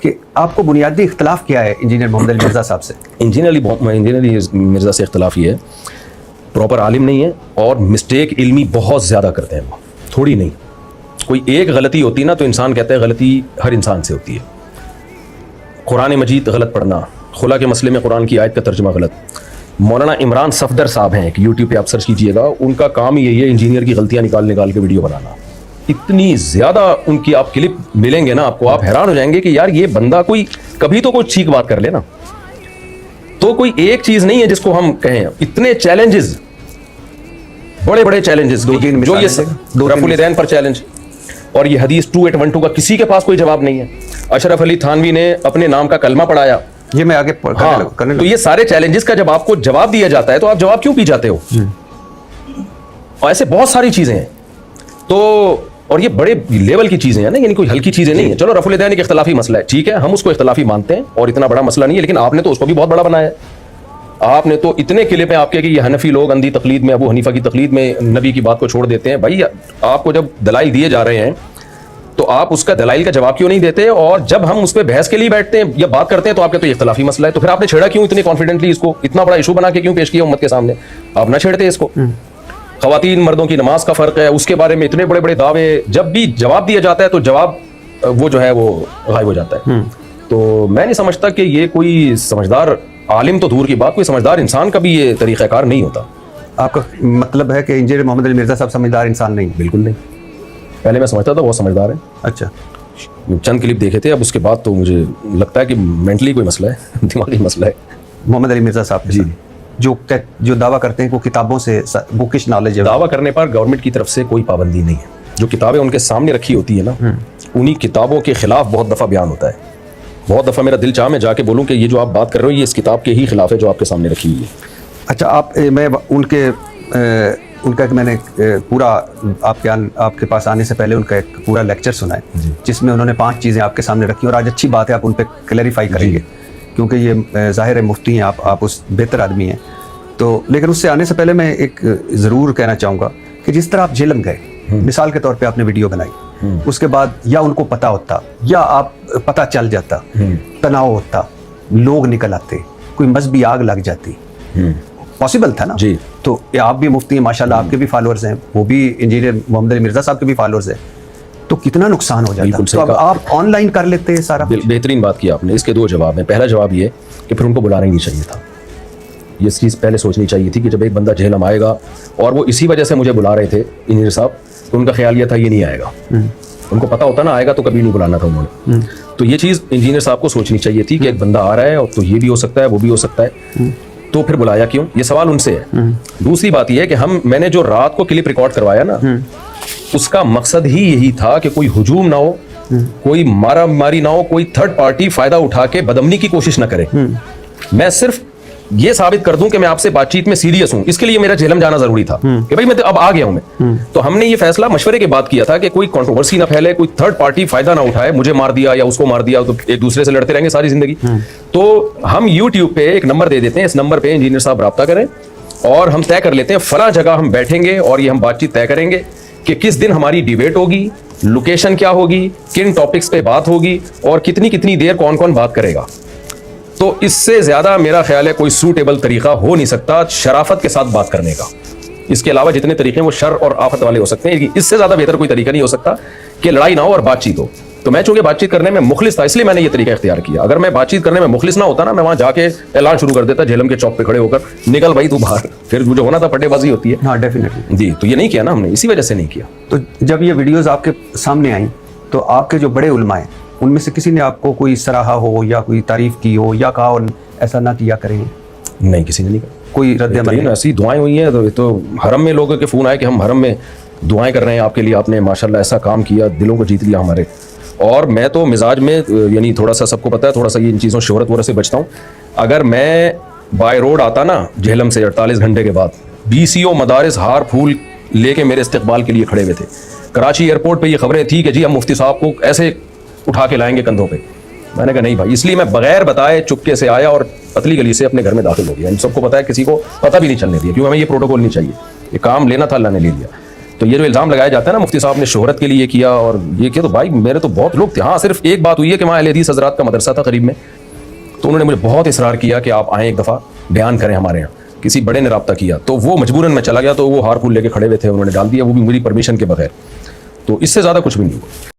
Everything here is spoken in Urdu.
کہ آپ کو بنیادی اختلاف کیا ہے انجینئر محمد علی مرزا صاحب سے؟ انجینئر علی مرزا سے اختلاف یہ ہے پراپر عالم نہیں ہے اور مسٹیک علمی بہت زیادہ کرتے ہیں، وہ تھوڑی نہیں، کوئی ایک غلطی ہوتی نا تو انسان کہتا ہے غلطی ہر انسان سے ہوتی ہے۔ قرآن مجید غلط پڑھنا، خلا کے مسئلے میں قرآن کی آیت کا ترجمہ غلط۔ مولانا عمران صفدر صاحب ہیں کہ یوٹیوب پہ آپ سرچ کیجئے گا، ان کا کام یہی ہے انجینئر کی غلطیاں نکال کے ویڈیو بنانا۔ اتنی زیادہ ان کی آپ کلپ ملیں گے نا آپ کو، آپ حیران ہو جائیں گے کہ یار یہ بندہ کوئی کبھی تو کوئی ٹھیک بات کر لے نا، تو کوئی ایک چیز نہیں ہے جس کو ہم کہیں۔ اتنے چیلنجز، بڑے بڑے چیلنجز، جو یہ رفع الیدین پر چیلنج، اور یہ حدیث 2812 کا کسی کے پاس کوئی جواب نہیں ہے۔ اشرف علی تھانوی نے اپنے نام کا کلمہ پڑھایا، یہ میں آگے کرنے تو یہ سارے چیلنجز کا جب آپ کو جواب دیا جاتا ہے تو آپ جواب کیوں پی جاتے ہو؟ اور ایسے بہت ساری چیزیں ہیں، تو اور یہ بڑے لیول کی چیزیں ہیں نا، یعنی کوئی ہلکی چیزیں نہیں ہیں۔ چلو رفع الیدین ایک اختلافی مسئلہ ہے، ٹھیک ہے، ہم اس کو اختلافی مانتے ہیں اور اتنا بڑا مسئلہ نہیں ہے، لیکن آپ نے تو اس کو بھی بہت بڑا بنایا ہے۔ آپ نے تو اتنے کلپ ہیں آپ کے کہ یہ حنفی لوگ اندھی تقلید میں، ابو حنیفہ کی تقلید میں نبی کی بات کو چھوڑ دیتے ہیں۔ بھائی آپ کو جب دلائل دیے جا رہے ہیں تو آپ اس کا دلائل کا جواب کیوں نہیں دیتے؟ اور جب ہم اس پہ بحث کے لیے بیٹھتے ہیں یا بات کرتے ہیں تو آپ کہتے ہیں تو اختلافی مسئلہ ہے، تو پھر آپ نے چھیڑا کیوں اتنے کانفیڈنٹلی؟ اس کو اتنا بڑا ایشو بنا کے کیوں پیش کیا امت کے سامنے؟ آپ نہ چھیڑتے اس کو۔ خواتین مردوں کی نماز کا فرق ہے، اس کے بارے میں اتنے بڑے بڑے دعوے، جب بھی جواب دیا جاتا ہے تو جواب وہ جو ہے وہ غائب ہو جاتا ہے۔ تو میں نہیں سمجھتا کہ یہ کوئی سمجھدار عالم تو دور کی بات، کوئی سمجھدار انسان کا بھی یہ طریقہ کار نہیں ہوتا۔ آپ کا مطلب ہے کہ انجینئر محمد علی مرزا صاحب سمجھدار انسان نہیں؟ بالکل نہیں، پہلے میں سمجھتا تھا بہت سمجھدار ہے۔ اچھا، چند کلپ دیکھے تھے، اب اس کے بعد تو مجھے لگتا ہے کہ مینٹلی کوئی مسئلہ ہے، دماغی مسئلہ ہے۔ محمد علی مرزا صاحب جی، جو دعویٰ کرتے ہیں وہ کتابوں سے بکش نالج ہے، دعویٰ کرنے پر گورنمنٹ کی طرف سے کوئی پابندی نہیں ہے۔ جو کتابیں ان کے سامنے رکھی ہوتی ہے نا، انہی کتابوں کے خلاف بہت دفعہ بیان ہوتا ہے۔ بہت دفعہ میرا دل چاہ میں جا کے بولوں کہ یہ جو آپ بات کر رہے ہو یہ اس کتاب کے ہی خلاف ہے جو آپ کے سامنے رکھی ہوئی ہے۔ اچھا، میں ان کا میں نے پورا آپ کے پاس آنے سے پہلے ان کا ایک پورا لیکچر سنا ہے جس میں انہوں نے 5 چیزیں آپ کے سامنے رکھی، اور آج اچھی بات ہے آپ ان پہ کلیریفائی کریں گے کیونکہ یہ ظاہر ہے مفتی ہیں آپ اس بہتر آدمی ہیں۔ تو لیکن اس سے آنے سے پہلے میں ایک ضرور کہنا چاہوں گا کہ جس طرح آپ جہلم گئے، مثال کے طور پہ آپ نے ویڈیو بنائی، اس کے بعد یا ان کو پتہ ہوتا یا آپ پتہ چل جاتا، تناؤ ہوتا، لوگ نکل آتے، کوئی مذہبی آگ لگ جاتی، پاسبل تھا نا جی۔ تو آپ بھی مفتی ہیں ماشاءاللہ، آپ کے بھی فالورز ہیں، وہ بھی انجینئر محمد علی مرزا صاحب کے بھی فالورز ہیں، تو کتنا نقصان ہو جاتا۔ تو اب آپ آن لائن کر لیتے ہیں سارا۔ بہترین بات کی آپ نے۔ اس کے 2 جواب ہیں۔ پہلا جواب یہ کہ پھر ان کو بلانا ہی نہیں چاہیے تھا، یہ چیز پہلے سوچنی چاہیے تھی کہ جب ایک بندہ جہلم آئے گا اور وہ اسی وجہ سے مجھے بلا رہے تھے انجینئر صاحب، تو ان کا خیال یہ تھا یہ نہیں آئے گا، ان کو پتا ہوتا نا آئے گا تو کبھی نہیں بلانا تھا انہوں نے۔ تو یہ چیز انجینئر صاحب کو سوچنی چاہیے تھی کہ ایک بندہ آ رہا ہے اور تو یہ بھی ہو سکتا ہے وہ بھی ہو سکتا ہے، تو پھر بلایا کیوں؟ یہ سوال ان سے ہے۔ دوسری بات یہ ہے کہ میں نے جو رات کو کلپ ریکارڈ کروایا نا، اس کا مقصد ہی یہی تھا کہ کوئی ہجوم نہ ہو، کوئی مارا ماری نہ ہو، کوئی تھرڈ پارٹی فائدہ اٹھا کے بدامنی کی کوشش نہ کرے۔ میں صرف یہ ثابت کر دوں کہ میں آپ سے بات چیت میں سیریس ہوں، اس کے لیے میرا جہلم جانا ضروری تھا کہ بھائی میں اب آ گیا ہوں میں۔ تو ہم نے یہ فیصلہ مشورے کے بعد کیا تھا کہ کوئی کنٹروورسی نہ پھیلے، کوئی تھرڈ پارٹی فائدہ نہ اٹھائے، مجھے مار دیا یا اس کو مار دیا تو ایک دوسرے سے لڑتے رہیں گے ساری زندگی۔ تو ہم یوٹیوب پہ ایک نمبر دے دیتے ہیں، اس نمبر پہ انجینئر صاحب رابطہ کریں اور ہم طے کر لیتے ہیں فلاں جگہ ہم بیٹھیں گے اور یہ ہم بات چیت طے کریں گے کہ کس دن ہماری ڈیبیٹ ہوگی، لوکیشن کیا ہوگی، کن ٹاپکس پہ بات ہوگی اور کتنی دیر کون کون بات کرے گا۔ تو اس سے زیادہ میرا خیال ہے کوئی سوٹیبل طریقہ ہو نہیں سکتا شرافت کے ساتھ بات کرنے کا۔ اس کے علاوہ جتنے طریقے ہیں وہ شر اور آفت والے ہو سکتے ہیں، لیکن اس سے زیادہ بہتر کوئی طریقہ نہیں ہو سکتا کہ لڑائی نہ ہو اور بات چیت ہو۔ تو میں چونکہ بات چیت کرنے میں مخلص تھا، اس لیے میں نے یہ طریقہ اختیار کیا۔ اگر میں بات چیت کرنے میں مخلص نہ ہوتا نا، میں وہاں جا کے اعلان شروع کر دیتا جہلم کے چوک پہ کھڑے ہو کر، نکل بھائی تو باہر، پھر جو ہونا تھا پٹے بازی ہوتی ہے۔ ہاں ڈیفینیٹلی جی، تو یہ نہیں کیا نا ہم نے، اسی وجہ سے نہیں کیا۔ تو جب یہ ویڈیوز آپ کے سامنے آئیں تو آپ کے جو بڑے علماء ہیں ان میں سے کسی نے آپ کو کوئی سراہا ہو یا کوئی تعریف کی ہو یا کہا اور ایسا نہ کیا کریں؟ نہیں، کسی نے نہیں کہا۔ کوئی رد عمل؟ ایسی دعائیں ہوئی ہیں، تو حرم میں لوگوں کے فون آئے کہ ہم حرم میں دعائیں کر رہے ہیں آپ کے لیے، آپ نے ماشاءاللہ ایسا کام کیا، دلوں کو جیت لیا ہمارے۔ اور میں تو مزاج میں یعنی تھوڑا سا سب کو پتہ ہے، تھوڑا سا یہ ان چیزوں شہرت وغیرہ سے بچتا ہوں۔ اگر میں بائی روڈ آتا نا جہلم سے 48 گھنٹے کے بعد، BCO مدارس ہار پھول لے کے میرے استقبال کے لیے کھڑے ہوئے تھے۔ کراچی ایئرپورٹ پہ یہ خبریں تھیں کہ جی ہم مفتی صاحب کو ایسے اٹھا کے لائیں گے کندھوں پہ۔ میں نے کہا نہیں بھائی، اس لیے میں بغیر بتائے چپکے سے آیا اور پتلی گلی سے اپنے گھر میں داخل ہو گیا۔ ان سب کو پتا ہے، کسی کو پتہ بھی نہیں چلنے دیا، کیوں ہمیں یہ پروٹوکول نہیں چاہیے، یہ کام لینا تھا اللہ نے لے لیا۔ تو یہ جو الزام لگایا جاتا ہے نا مفتی صاحب نے شہرت کے لیے کیا اور یہ کیا، تو بھائی میرے تو بہت لوگ تھے. ہاں صرف ایک بات ہوئی ہے کہ وہاں اہل حدیث حضرات کا مدرسہ تھا قریب میں، تو انہوں نے مجھے بہت اصرار کیا کہ آپ آئیں ایک دفعہ بیان کریں ہمارے یہاں. کسی بڑے نے رابطہ کیا تو وہ مجبوراً میں چلا گیا، تو وہ ہار پھول لے کے کھڑے ہوئے تھے، انہوں نے ڈال دیا وہ بھی میری پرمیشن کے بغیر. تو اس سے زیادہ کچھ بھی نہیں ہوا.